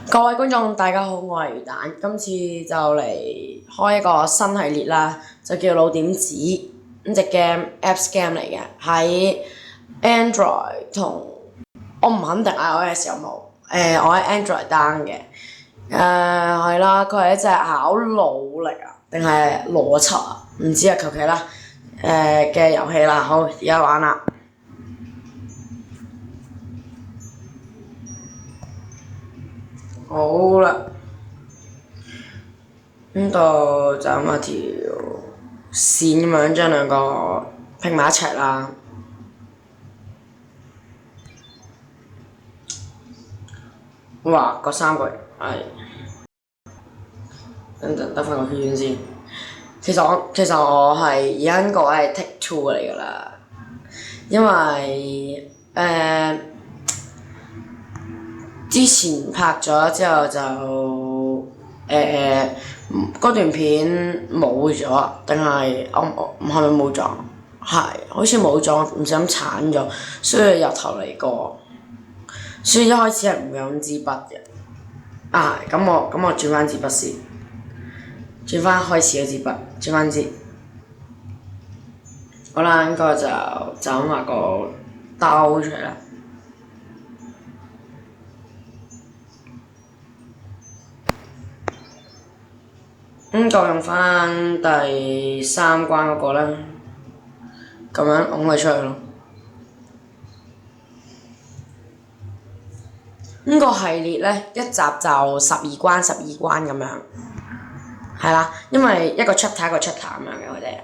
各位觀眾，大家好，我係魚蛋，今次就嚟開一個新系列啦，就叫老點子，呢隻 Apps game 嚟嘅，喺 Android 同我唔肯定 iOS 有冇，我喺 Android down 嘅，係啦，佢係一隻考腦力啊，定係邏輯啊，唔知啊，求其啦，嘅遊戲啦，好，而家玩啦。好啦，呢度就咁一條線咁樣將兩個拼埋一齊啦。哇！嗰三個係，等陣得翻個圈先。其實我係而家呢個係 take two 嚟㗎啦，因為之前拍咗之後就嗰段片冇咗，定係我係咪冇咗？係，好似冇咗，唔小心鏟咗，所以由頭嚟過。所以一開始係唔會用支筆嘅。咁我轉翻支筆先，轉翻開始嗰支筆，轉翻支。好啦，應該就咁畫個兜出嚟啦。就用翻第三關嗰個啦，咁樣拱佢出去咯。呢個系列咧，一集就12關咁樣，係啦，因為一個 chapter 一個 chapter 咁樣嘅佢哋。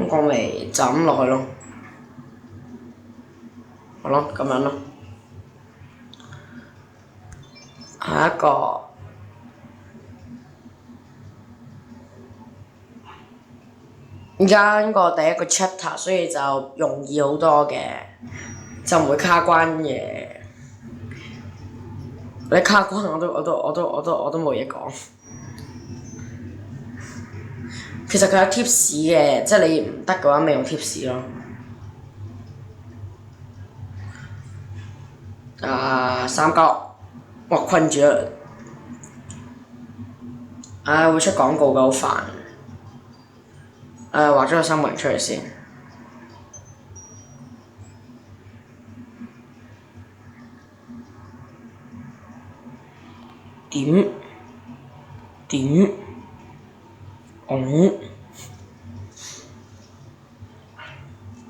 個咪就咁落去咯，好咯，咁樣咯。下一個，而家呢個第一個 chapter， 所以就容易好多嘅，就唔會卡關嘅。你卡關我都冇嘢講。其實佢有 tips 嘅，即係你唔得嘅話，咪用 tips 咯。三角，哇困住啦！會出廣告㗎，好煩。畫咗個三角形出嚟先。點。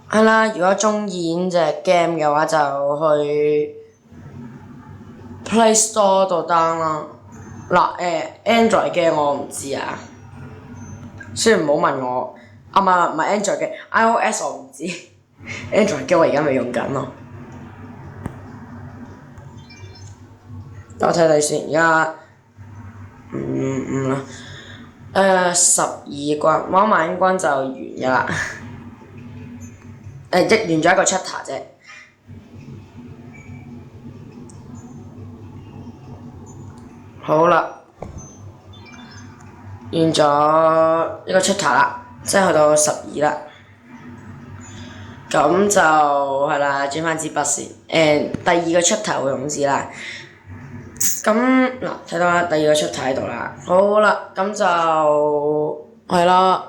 係啦，如果鍾意呢隻 game 嘅話，就去 Play Store 度 down 啦。Android 嘅我唔知啊，所以唔好問我。唔係 Android 嘅 iOS 我唔知，Android 嘅我而家咪用緊咯。我睇睇先，而家12關，玩埋呢關就完㗎啦。完咗一個 chapter 啫。好啦，完咗一個 chapter 啦，即係去到12啦。咁就係啦，轉翻支筆先。第二個 chapter 會用支啦。咁嗱，睇到啦，第二個 chapter 喺度啦。好啦，咁就係啦。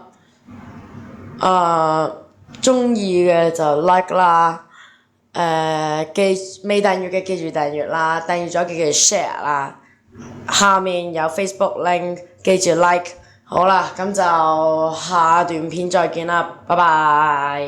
鍾意嘅就 like 啦。未訂閱嘅記住訂閱啦，訂閱咗記住 share 啦。下面有 Facebook link， 記住 like。好啦，咁就下段片再見啦，拜拜。